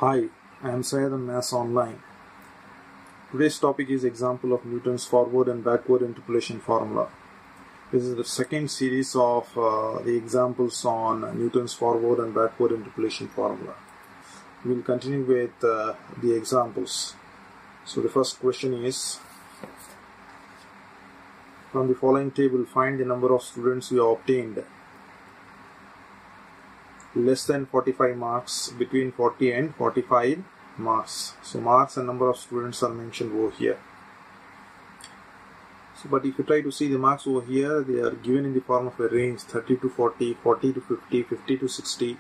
Hi, I am Syed on Maths Online. Today's topic is example of Newton's forward and backward interpolation formula. This is the second series of the examples on Newton's forward and backward interpolation formula. We will continue with the examples. So the first question is, from the following table, find the number of students we obtained less than 45 marks, between 40 and 45 marks. So marks and number of students are mentioned over here. So but if you try to see the marks over here, they are given in the form of a range: 30 to 40, 40 to 50, 50 to 60,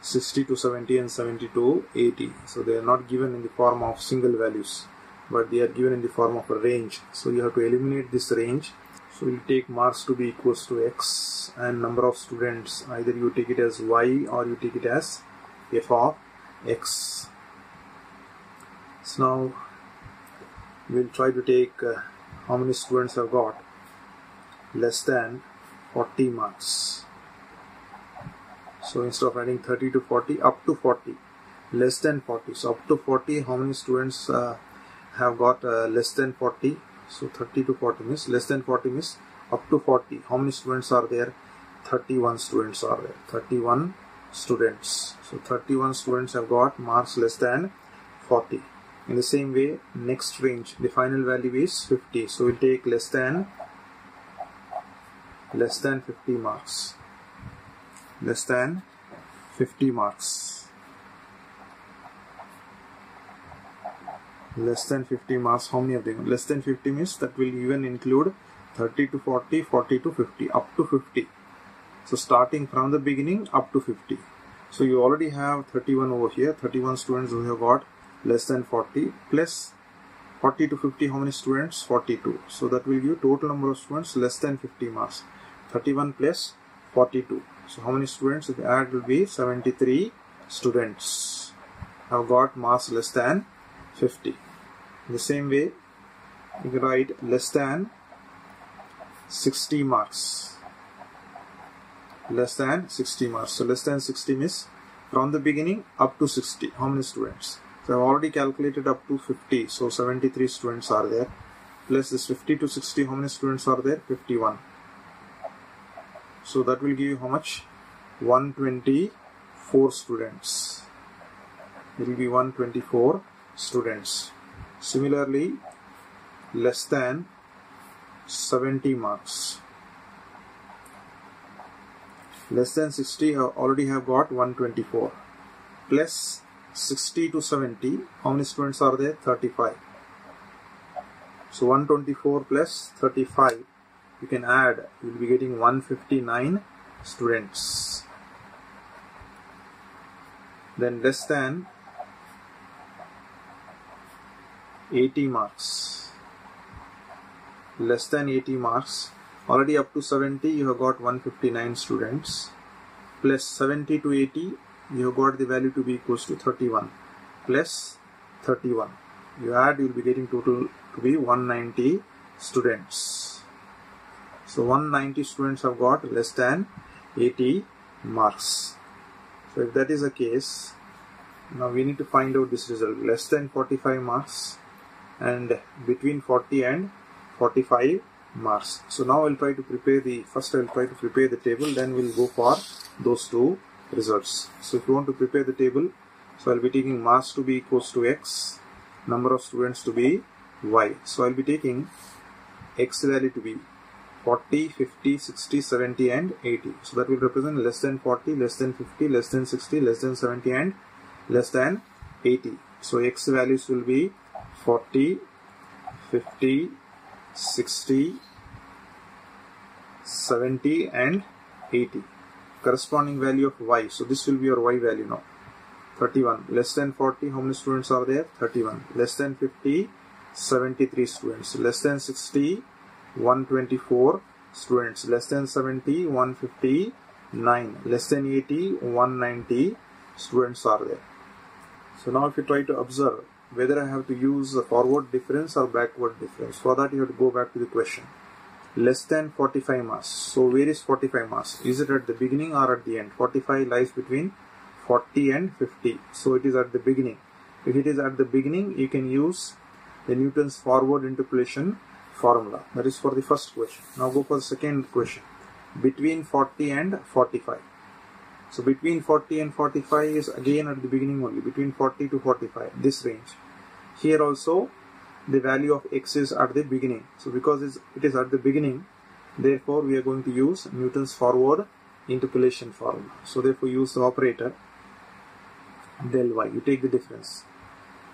60 to 70 and 70 to 80. So they are not given in the form of single values, but they are given in the form of a range. So you have to eliminate this range. So we'll take marks to be equals to x and number of students, either you take it as y or you take it as f of x. So now we'll try to take how many students have got less than 40 marks. So instead of writing 30 to 40, up to 40, less than 40. So up to 40, how many students have got less than 40? So 30 to 40 means less than 40 means up to 40. How many students are there? 31 students are there. 31 students. So 31 students have got marks less than 40. In the same way, next range, the final value is 50. So we'll take less than 50 marks. Less than 50 marks. Less than 50 marks, how many of them? Less than 50 means that will even include 30 to 40, 40 to 50, up to 50. So starting from the beginning up to 50. So you already have 31 over here, 31 students who have got less than 40, plus 40 to 50, how many students? 42. So that will give total number of students less than 50 marks. 31 plus 42. So how many students? If you add, will be 73 students have got marks less than 50. In the same way, you can write less than 60 marks. Less than 60 marks. So less than 60 means from the beginning up to 60. How many students? So I've already calculated up to 50. So 73 students are there. Plus this 50 to 60, how many students are there? 51. So that will give you how much? 124 students. It will be 124 students. Similarly, less than 70 marks. Less than 60 already have got 124. Plus 60 to 70, how many students are there? 35. So 124 plus 35, you can add, you will be getting 159 students. Then less than 80 marks. Less than 80 marks, already up to 70 you have got 159 students, plus 70 to 80 you have got the value to be equals to 31, plus 31 you add, you will be getting total to be 190 students. So 190 students have got less than 80 marks. So if that is the case, now we need to find out this result: less than 45 marks and between 40 and 45 marks. So now I'll try to prepare the table, then we'll go for those two results. So if you want to prepare the table, so I'll be taking marks to be equals to x, number of students to be y. So I'll be taking x value to be 40, 50, 60, 70 and 80. So that will represent less than 40, less than 50, less than 60, less than 70 and less than 80. So x values will be 40, 50, 60, 70 and 80. Corresponding value of y. So this will be your y value now. 31. Less than 40, how many students are there? 31. Less than 50, 73 students. Less than 60, 124 students. Less than 70, 159. Less than 80, 190 students are there. So now if you try to observe whether I have to use the forward difference or backward difference, for that you have to go back to the question. Less than 45 marks. So where is 45 marks? Is it at the beginning or at the end? 45 lies between 40 and 50. So it is at the beginning. If it is at the beginning, you can use the Newton's forward interpolation formula. That is for the first question. Now go for the second question. Between 40 and 45. So between 40 and 45 is again at the beginning only. Between 40 to 45, this range. Here also the value of x is at the beginning. So because it is at the beginning, therefore we are going to use Newton's forward interpolation formula. So therefore use the operator del y. You take the difference.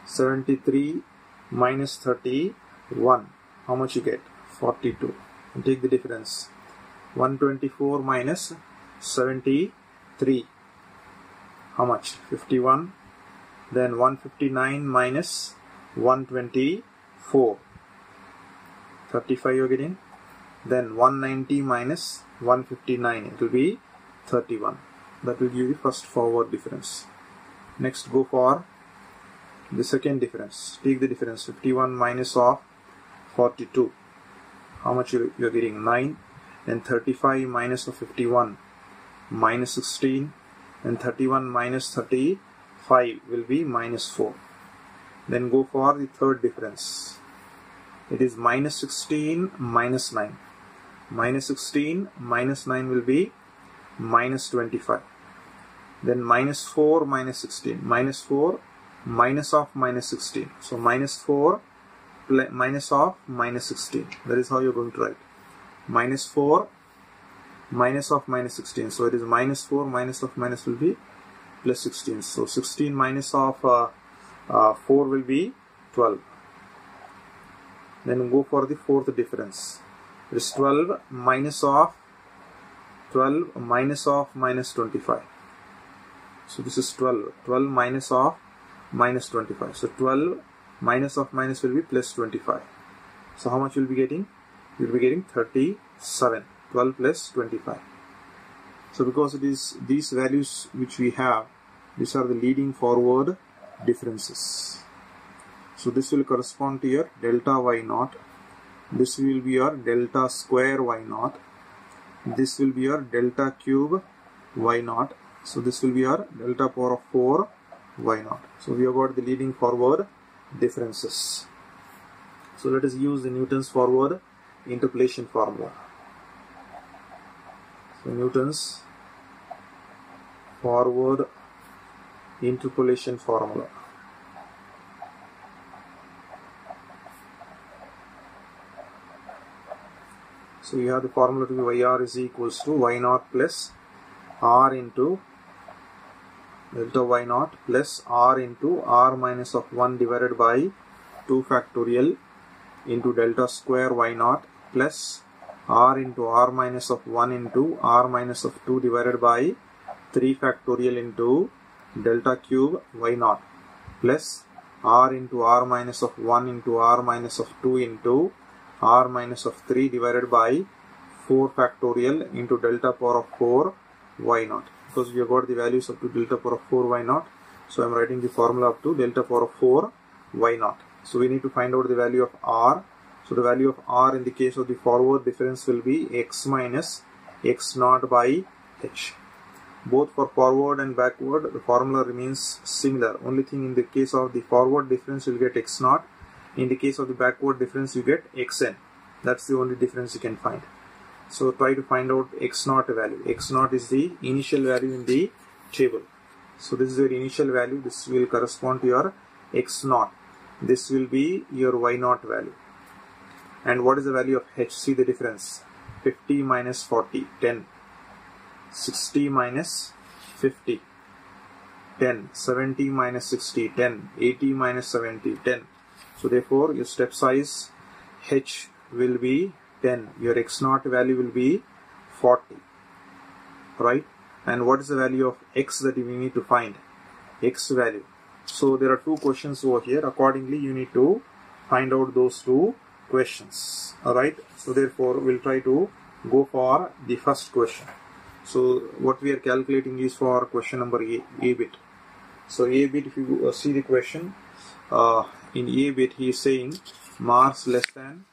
73 minus 31. How much you get? 42. You take the difference. 124 minus 73. How much? 51. Then 159 minus 124. 35 you are getting. Then 190 minus 159. It will be 31. That will give you the first forward difference. Next go for the second difference. Take the difference. 51 minus of 42. How much you are getting? 9. Then 35 minus of 51. Minus 16. And 31 minus 35 will be minus 4. Then go for the third difference. It is minus 16 minus 9. Minus 16 minus 9 will be minus 25. Then minus 4 minus 16. Minus 4 minus of minus 16. So minus 4 minus of minus 16. That is how you are going to write. Minus 4 minus of minus 16. So it is minus 4 minus of minus will be plus 16. So 16 minus of 4 will be 12. Then go for the fourth difference. It is 12 minus of minus 25. So this is 12. 12 minus of minus 25. So 12 minus of minus will be plus 25. So how much you will be getting? You will be getting 37. 12 plus 25. So because it is these values which we have, these are the leading forward differences. So this will correspond to your delta y naught. This will be your delta square y naught. This will be your delta cube y naught. So this will be your delta power of 4 y naught. So we have got the leading forward differences. So let us use the Newton's forward interpolation formula. So Newton's forward interpolation formula. So you have the formula to be yr is equals to y naught plus r into delta y naught plus r into r minus of 1 divided by 2 factorial into delta square y naught plus r into r minus of 1 into r minus of 2 divided by 3 factorial into delta cube y naught plus r into r minus of 1 into r minus of 2 into r minus of 3 divided by 4 factorial into delta power of 4 y naught. Because we have got the values up to delta power of 4 y naught. So I am writing the formula up to delta power of 4 y naught. So we need to find out the value of r. So the value of r in the case of the forward difference will be x minus x naught by h. Both for forward and backward the formula remains similar. Only thing in the case of the forward difference you will get x naught. In the case of the backward difference you get xn. That's the only difference you can find. So try to find out x naught value. X naught is the initial value in the table. So this is your initial value. This will correspond to your x naught. This will be your y naught value. And what is the value of h? See the difference. 50 minus 40, 10. 60 minus 50, 10. 70 minus 60, 10. 80 minus 70, 10. So therefore your step size h will be 10. Your x naught value will be 40. Right? And what is the value of x that we need to find? X value. So there are two questions over here. Accordingly you need to find out those two questions. Alright. So therefore we'll try to go for the first question. So what we are calculating is for question number A bit. So A bit, if you see the question, in A bit he is saying Mars less than,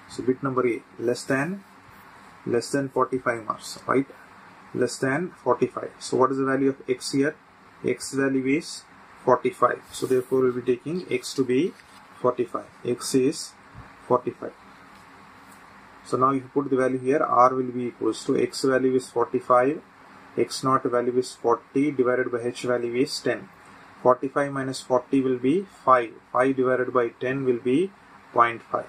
so bit number A, less than 45 Mars, right? less than 45. So what is the value of x here? X value is 45. So therefore we'll be taking x to be 45. X is 45. So now if you put the value here, r will be equals to x value is 45, x naught value is 40 divided by h value is 10. 45 minus 40 will be 5. 5 divided by 10 will be 0.5.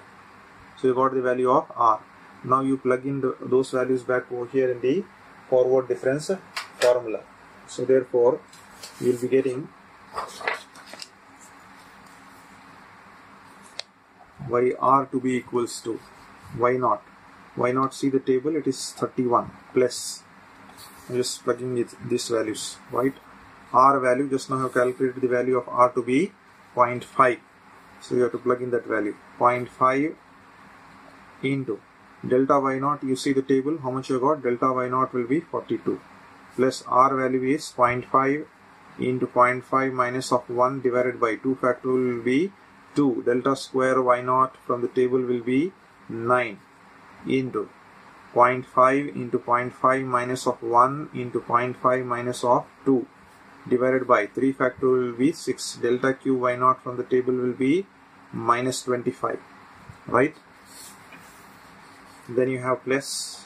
So you got the value of r. Now you plug in those values back over here in the forward difference formula. So therefore you will be getting yr to be equals to y naught. Y naught, see the table, it is 31 plus. I'm just plugging it, these values, right? R value, just now I have calculated the value of r to be 0.5. So you have to plug in that value. 0.5 into delta y naught, you see the table, how much you got? Delta y naught will be 42. Plus r value is 0.5 into 0.5 minus of 1 divided by 2 factorial will be 2. Delta square y naught from the table will be 9 into 0.5 into 0.5 minus of 1 into 0.5 minus of 2 divided by 3 factorial will be 6. Delta q y naught from the table will be minus 25, right? Then you have plus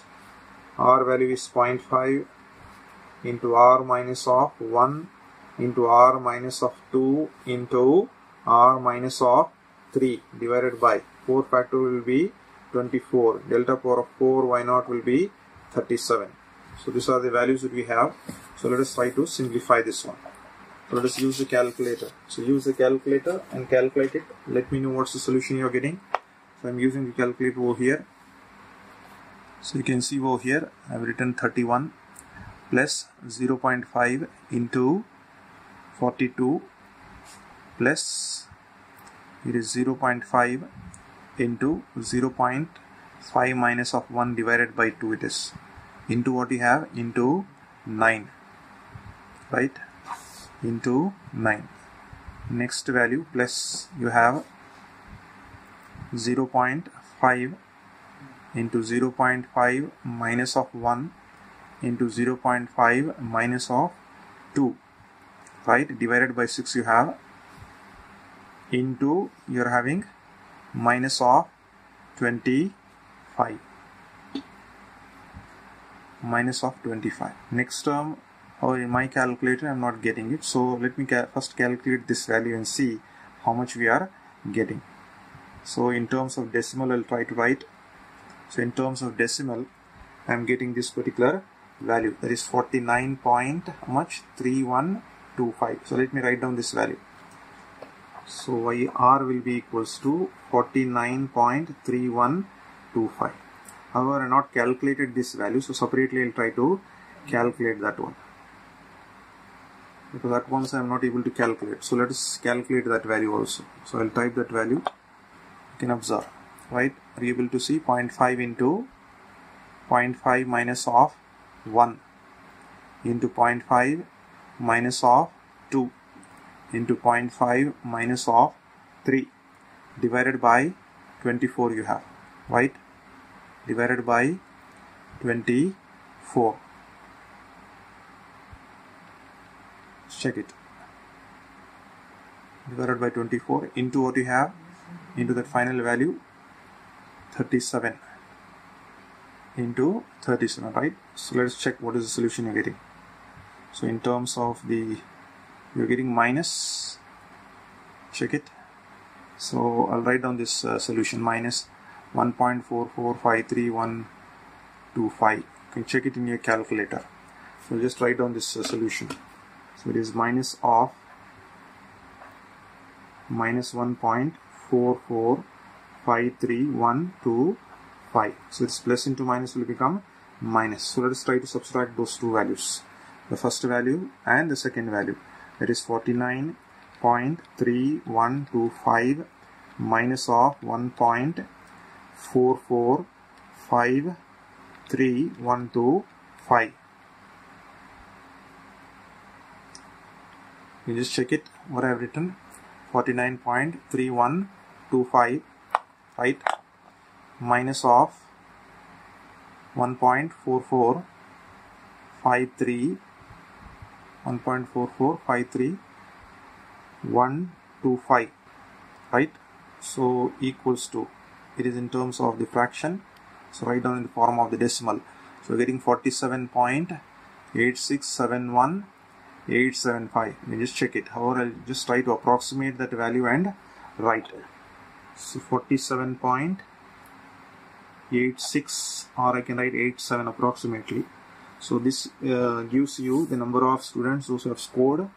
r value is 0.5 into r minus of 1 into r minus of 2 into r minus of 3 divided by 4 factorial will be 24. Delta power of 4 y naught will be 37. So these are the values that we have. So let us try to simplify this one. So let us use the calculator. So use the calculator and calculate it. Let me know what's the solution you are getting. So I'm using the calculator over here. So you can see over here I've written 31 plus 0.5 into 42 plus it is 0.5 into 0.5 minus of 1 divided by 2 it is into what you have into 9, right? Into 9. Next value plus you have 0.5 into 0.5 minus of 1 into 0.5 minus of 2, right? Divided by 6 you have into you are having minus of 25. Minus of 25. Next term, or in my calculator I'm not getting it, so let me first calculate this value and see how much we are getting. So in terms of decimal I'll try to write. So in terms of decimal I'm getting this particular value, that is 49.3125. So let me write down this value. So yr will be equals to 49.3125. However, I have not calculated this value, so separately I will try to calculate that one. Because that one I am not able to calculate. So let us calculate that value also. So I will type that value. You can observe, right? Are you able to see 0.5 into 0.5 minus of 1 into 0.5 minus of 2 into 0.5 minus of 3 divided by 24 you have, right? Divided by 24. Check it. Divided by 24 into what you have, into that final value 37 into 37, right? So let's check what is the solution you're getting. So in terms of the, you're getting minus, check it. So I'll write down this solution, minus 1.44533125. You can check it in your calculator. So just write down this solution. So it is minus of minus 1.44533125. So it's plus into minus will become minus. So let us try to subtract those two values, the first value and the second value. That is 49.3125 minus of 1.44533125. You just check it what I have written, 49.3125, right, minus of 1.44533125. 53 1.44 53 125, right? So equals to, it is in terms of the fraction, so write down in the form of the decimal. So we're getting 47.8671875. You just check it. However, I'll just try to approximate that value and write. So 47.86, or I can write 87 approximately. So this gives you the number of students who have scored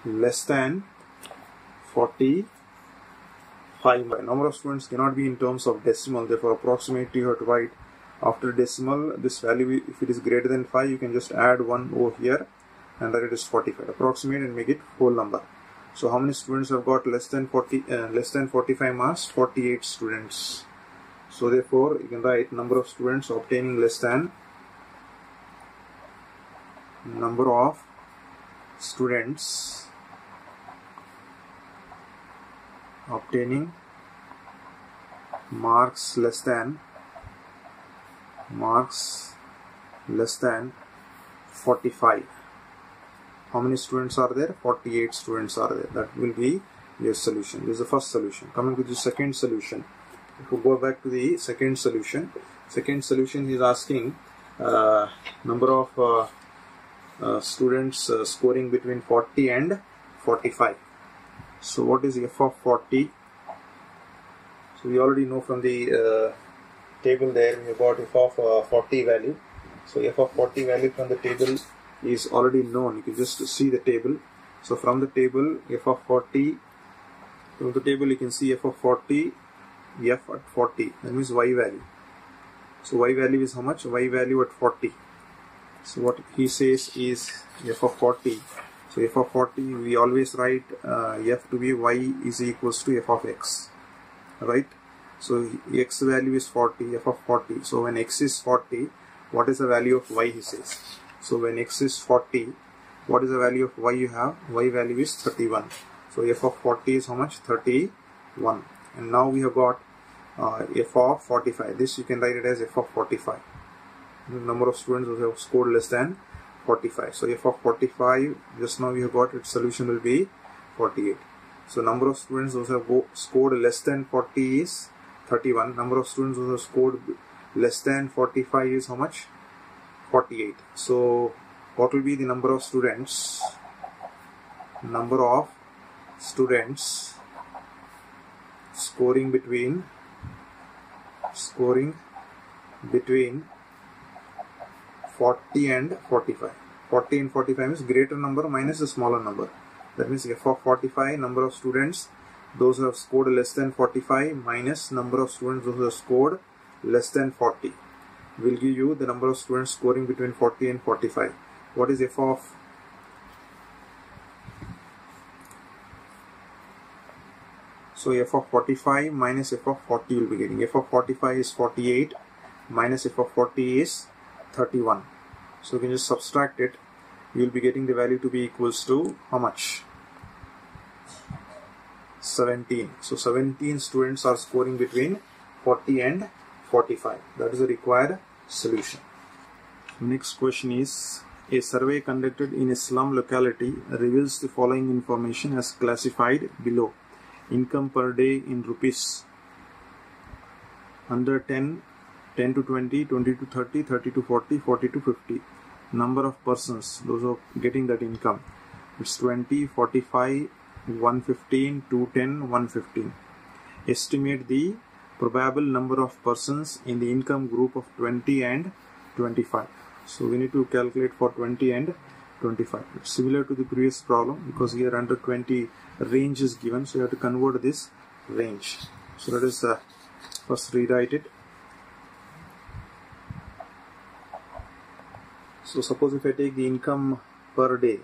less than 45. Number of students cannot be in terms of decimal, therefore approximately you have to write after decimal this value. If it is greater than 5, you can just add 1 over here and that it is 45. Approximate and make it whole number. So how many students have got less than 45 marks? 48 students. So therefore you can write number of students obtaining less than number of students obtaining marks less than 45. How many students are there? 48 students are there. That will be your solution. This is the first solution. Coming to the second solution. If we go back to the second solution is asking number of students scoring between 40 and 45. So what is f of 40? So we already know from the table there we have got f of 40 value. So f of 40 value from the table is already known. You can just see the table. So from the table f of 40, from the table you can see f of 40, f at 40, that means y value. So y value is how much? Y value at 40. So what he says is f of 40. So f of 40, we always write f to be y is equals to f of x, right? So x value is 40, f of 40. So when x is 40, what is the value of y, he says. So when x is 40, what is the value of y you have? Y value is 31. So f of 40 is how much? 31. And now we have got f of 45. This you can write it as f of 45. The number of students who have scored less than 45. So f of 45, just now we have got its solution will be 48. So number of students who have scored less than 40 is 31. Number of students who have scored less than 45 is how much? 48. So what will be the number of students? Number of students scoring between 40 and 45. 40 and 45 is greater number minus the smaller number. That means f of 45, number of students those who have scored less than 45 minus number of students those who have scored less than 40 will give you the number of students scoring between 40 and 45. What is f of? So f of 45 minus f of 40 will be getting. F of 45 is 48 minus f of 40 is 31. So you can just subtract it. You will be getting the value to be equals to how much? 17. So 17 students are scoring between 40 and 45. That is the required solution. Next question is, a survey conducted in a slum locality reveals the following information as classified below. Income per day in rupees. Under 10, 10 to 20, 20 to 30, 30 to 40, 40 to 50. Number of persons, those are getting that income. It's 20, 45, 115, 210, 115. Estimate the probable number of persons in the income group of 20 and 25. So we need to calculate for 20 and 25. It's similar to the previous problem because here under 20 range is given, so you have to convert this range. So let us first rewrite it. So suppose if I take the income per day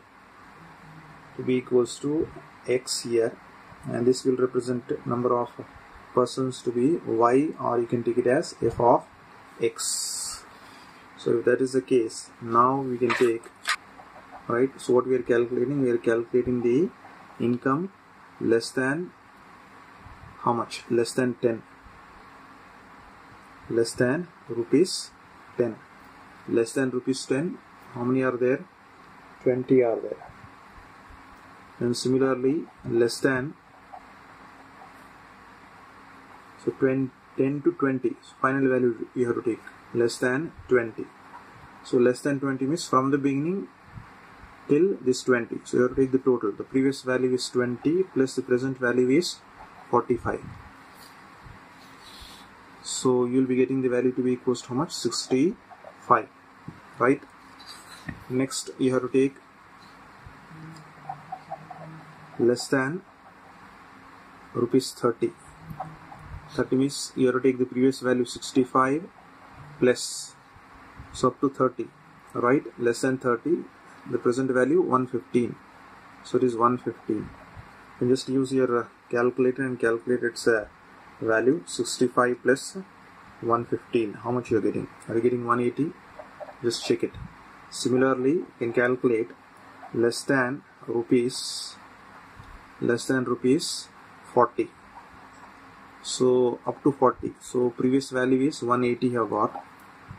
to be equals to x here, and this will represent number of persons to be y, or you can take it as f of x. So if that is the case, now we can take, right, so what we are calculating? We are calculating the income less than how much? Less than 10. Less than rupees 10. less than rupees 10, how many are there? 20 are there. And similarly, less than, so 10 to 20, so final value you have to take less than 20. So less than 20 means from the beginning till this 20. So you have to take the total. The previous value is 20 plus the present value is 45. So you will be getting the value to be equals to how much? 65, right? Next you have to take less than rupees 30. 30 means you have to take the previous value 65 plus, so up to 30, right? Less than 30, the present value 115, so it is 115. And just use your calculator and calculate its value. 65 plus 115, how much you are getting? Are you getting 180? Just check it. Similarly, you can calculate less than rupees 40. So up to 40. So previous value is 180 you have got,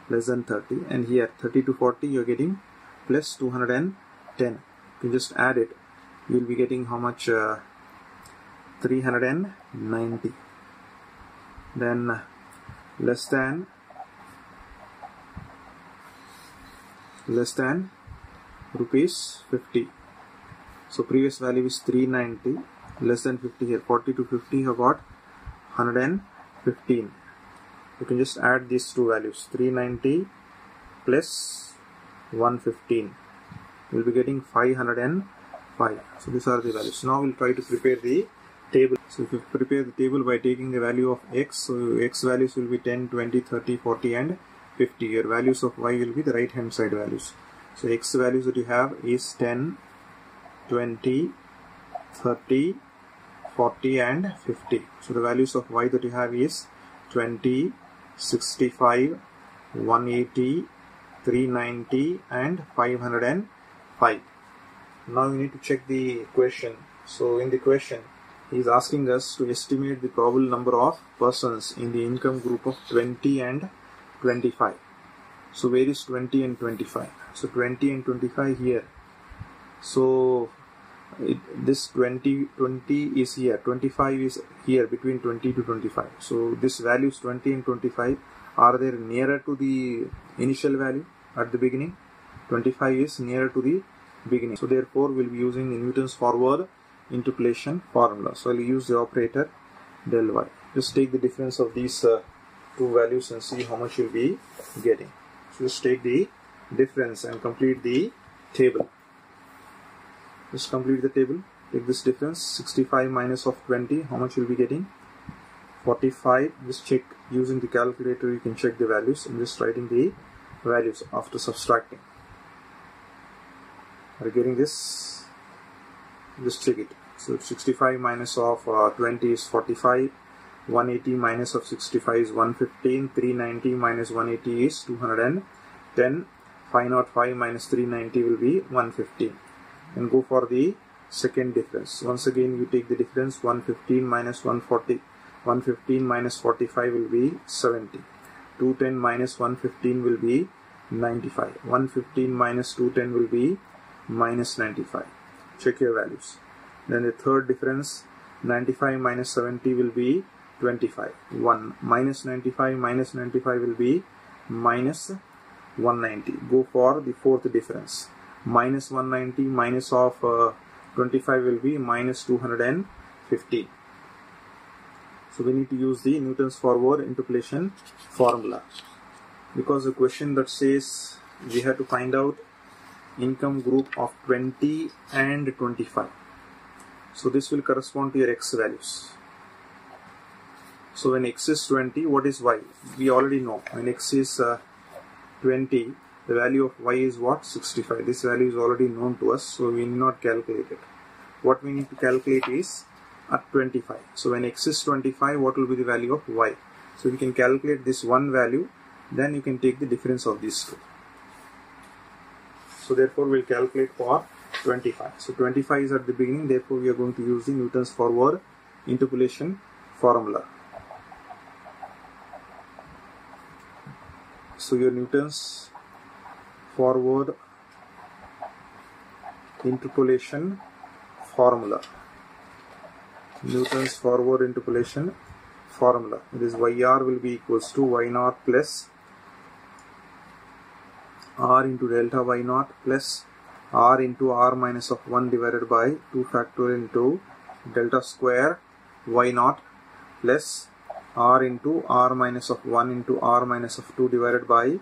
less than 30, and here 30 to 40 you are getting plus 210. You can just add it. You will be getting how much? 390. Then less than rupees 50. So previous value is 390, less than 50 here. 40 to 50 you have got 115. You can just add these two values, 390 plus 115. You will be getting 505. So these are the values. Now we'll try to prepare the table. So if you prepare the table by taking the value of x, so x values will be 10, 20, 30, 40 and 50. Your values of y will be the right hand side values. So x values that you have is 10, 20, 30, 40 and 50. So the values of y that you have is 20, 65, 180, 390 and 505. Now we need to check the question. So in the question he is asking us to estimate the probable number of persons in the income group of 20 and 25. So where is 20 and 25? So 20 and 25 here. So this 20 is here, 25 is here, between 20 to 25. So this values 20 and 25 are they nearer to the initial value at the beginning? 25 is nearer to the beginning. So therefore we'll be using the Newton's forward interpolation formula. So I'll use the operator del y. Just take the difference of these two values and see how much you'll be getting. So just take the difference and complete the table. Just complete the table. Take this difference, 65 minus of 20, how much you'll be getting? 45. Just check using the calculator, you can check the values. I'm just writing the values after subtracting. Are you getting this? Just check it. So 65 minus of 20 is 45, 180 minus of 65 is 115, 390 minus 180 is 210, 505 minus 390 will be 115. And go for the second difference. Once again you take the difference, 115 minus 140, 115 minus 45 will be 70, 210 minus 115 will be 95, 115 minus 210 will be minus 95. Check your values. Then the third difference, 95 minus 70 will be 25, 1 minus 95 minus 95 will be minus 190. Go for the fourth difference, minus 190 minus of 25 will be minus 215. So we need to use the Newton's forward interpolation formula, because the question that says we have to find out income group of 20 and 25. So this will correspond to your x values. So when x is 20, what is y? We already know. When x is 20, the value of y is what? 65. This value is already known to us, so we need not calculate it. What we need to calculate is at 25. So when x is 25, what will be the value of y? So we can calculate this one value, then you can take the difference of these two. So therefore we'll calculate for 25. So 25 is at the beginning, therefore we are going to use the Newton's forward interpolation formula. So your Newton's forward interpolation formula. Newton's forward interpolation formula. It is YR will be equals to Y naught plus R into delta Y naught plus R into R minus of 1 divided by 2 factorial into delta square Y naught plus R into R minus of 1 into R minus of 2 divided by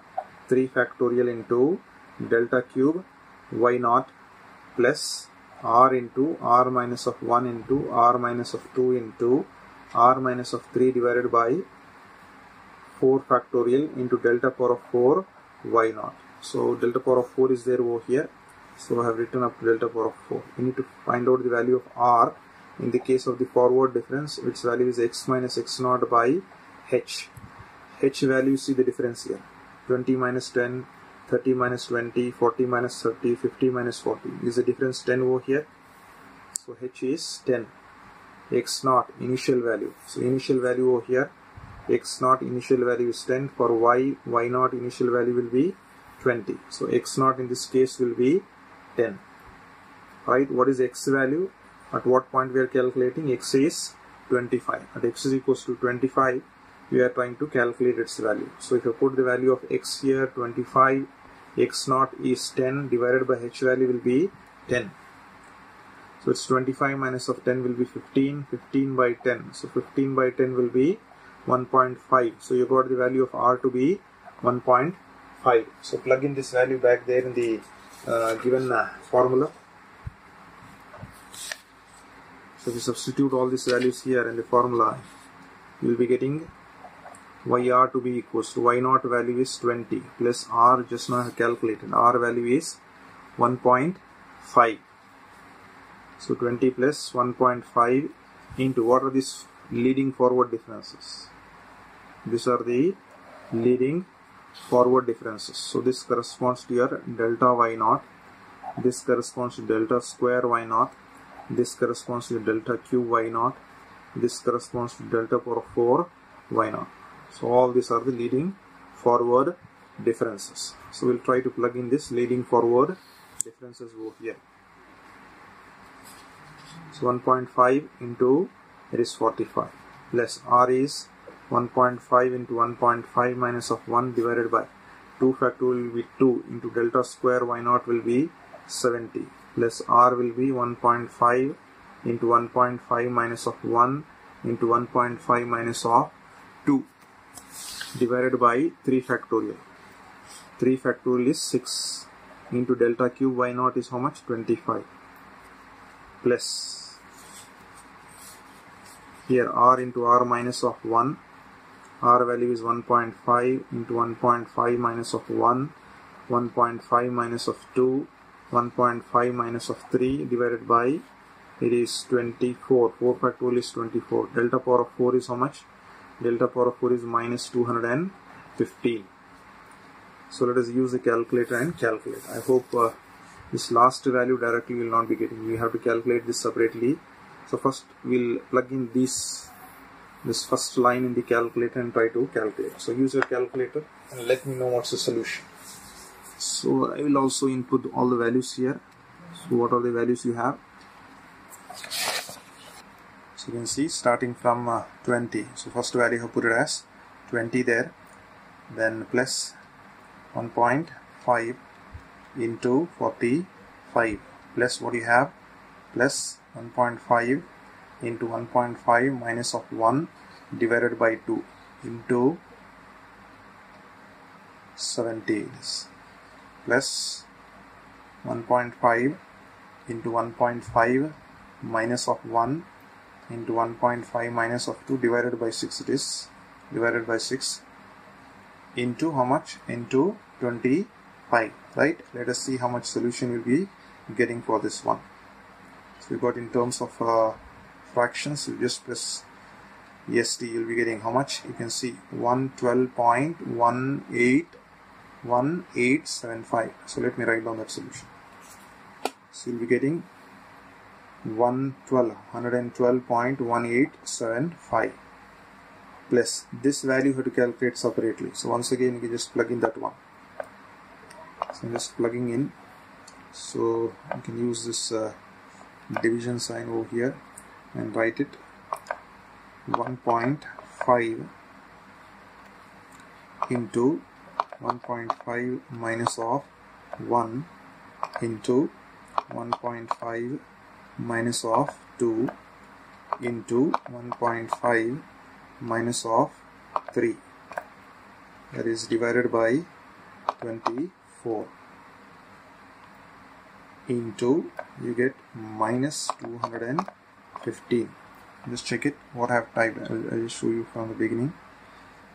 3 factorial into delta cube Y naught plus R into R minus of 1 into R minus of 2 into R minus of 3 divided by 4 factorial into delta power of 4 Y naught. So delta power of 4 is there over here. So I have written up delta power of 4. We need to find out the value of R in the case of the forward difference, which value is x minus x naught by h. H value, see the difference here. 20 minus 10, 30 minus 20, 40 minus 30, 50 minus 40. Is the difference 10 over here? So h is 10. X naught initial value. So initial value over here, x naught initial value is 10. For y, y naught initial value will be 20. So x naught in this case will be 10. Right? What is x value? At what point we are calculating? X is 25. At x is equals to 25, we are trying to calculate its value. So if you put the value of x here, 25, x naught is 10 divided by h value will be 10. So it's 25 minus of 10 will be 15, 15 by 10. So 15 by 10 will be 1.5. So you got the value of R to be 1.5. So plug in this value back there in the given formula. So if you substitute all these values here in the formula, you will be getting YR to be equals to Y naught value is 20 plus R just now I have calculated. R value is 1.5. So 20 plus 1.5 into what are these leading forward differences? These are the leading forward differences. So this corresponds to your delta Y naught. This corresponds to delta square Y naught. This corresponds to delta cube Y naught. This corresponds to delta power of 4 Y naught. So all these are the leading forward differences. So we'll try to plug in this leading forward differences over here. So 1.5 into it is 45 plus R is 1.5 into 1.5 minus of 1 divided by 2 factorial will be 2 into delta square Y naught will be 70 plus R will be 1.5 into 1.5 minus of 1 into 1.5 minus of 2 divided by 3 factorial. 3 factorial is 6 into delta cube Y naught is how much? 25 plus here R into R minus of 1. R value is 1.5 into 1.5 minus of 1, 1.5 minus of 2, 1.5 minus of 3 divided by it is 24. 4 factorial is 24. Delta power of 4 is how much? Delta power of 4 is minus 215. So let us use the calculator and calculate. I hope this last value directly will not be getting. We have to calculate this separately. So first we'll plug in this first line in the calculator and try to calculate. So use your calculator and let me know what's the solution. So I will also input all the values here. So what are the values you have? So you can see starting from 20. So first value I have put it as 20 there. Then plus 1.5 into 45 plus what you have plus 1.5 into 1.5 minus of 1 divided by 2 into 70 plus 1.5 into 1.5 minus of 1 into 1.5 minus of 2 divided by 6 it is divided by 6 into how much? Into 25, right? Let us see how much solution we'll be getting for this one. So we got in terms of fractions, you just press EST, you'll be getting how much? You can see 112.1875. So let me write down that solution. So you'll be getting 112.1875 plus this value you have to calculate separately. So once again you can just plug in that one. So I'm just plugging in. So you can use this division sign over here and write it 1.5 into 1.5 minus of 1 into 1.5 minus of 2 into 1.5 minus of 3, that is divided by 24, into you get minus 215. Just check it what I have typed. I'll just show you from the beginning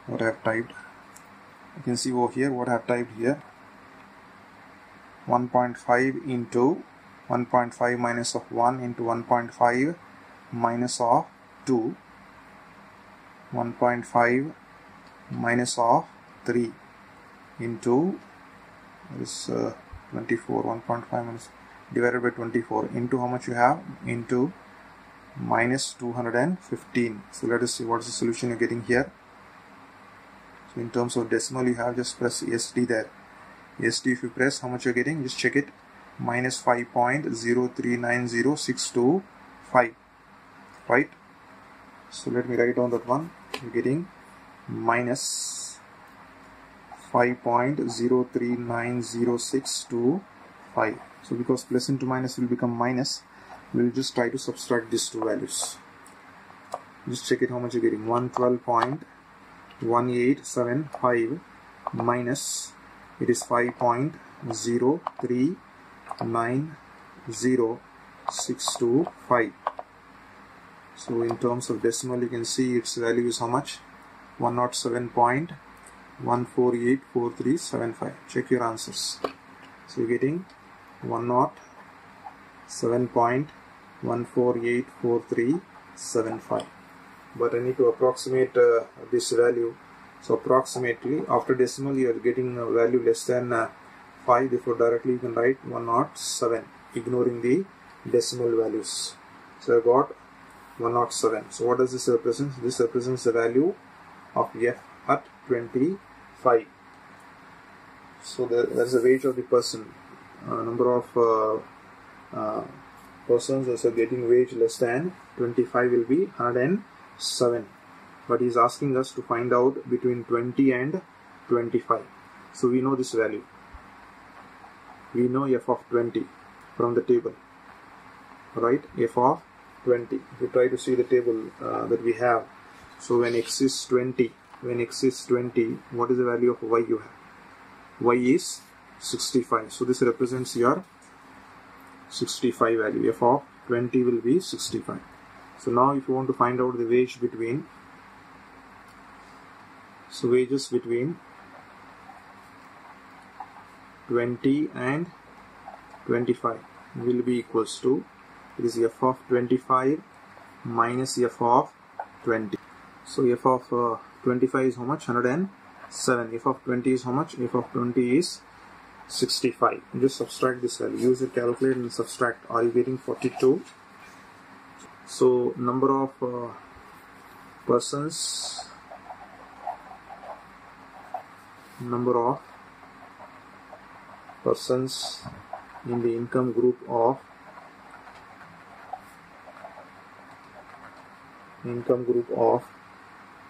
what I have typed. You can see over here what I have typed here. 1.5 into 1.5 minus of 1 into 1.5 minus of 2, 1.5 minus of 3 into this 24, 1.5 minus divided by 24 into how much you have, into minus 215. So let us see what is the solution you're getting here. So in terms of decimal, you have just press SD there. SD, if you press, how much you're getting, just check it, minus 5.0390625, right? So let me write down that one. You're getting minus 5.0390625. So because plus into minus will become minus, we'll just try to subtract these two values. Just check it how much you're getting. 112.1875 minus, it is 5.0390625. So in terms of decimal, you can see its value is how much? 107.1484375. Check your answers. So you're getting 107.1484375. But I need to approximate this value. So approximately after decimal you are getting a value less than 5. Therefore directly you can write 107, ignoring the decimal values. So I got 107. So what does this represent? This represents the value of F at 25. So there is the wage of the person. Number of persons that are getting wage less than 25 will be 107. But he is asking us to find out between 20 and 25. So we know this value. We know F of 20 from the table, right? F of 20. If you try to see the table that we have, so when x is 20, what is the value of y you have? Y is 65. So this represents your 65 value. F of 20 will be 65. So now if you want to find out the wage between, so wages between 20 and 25 will be equals to, it is F of 25 minus F of 20. So F of 25 is how much? 107. F of 20 is how much? F of 20 is 65. Just subtract this value. Use the calculator and subtract. Are you getting 42? So number of persons, in the income group of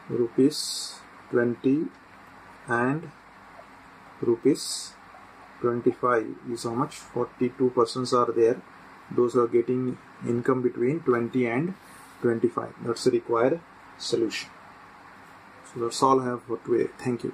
rupees 20 and rupees 25 is how much? 42 persons are there. Those are getting income between 20 and 25. That's the required solution. So that's all I have for today. Thank you.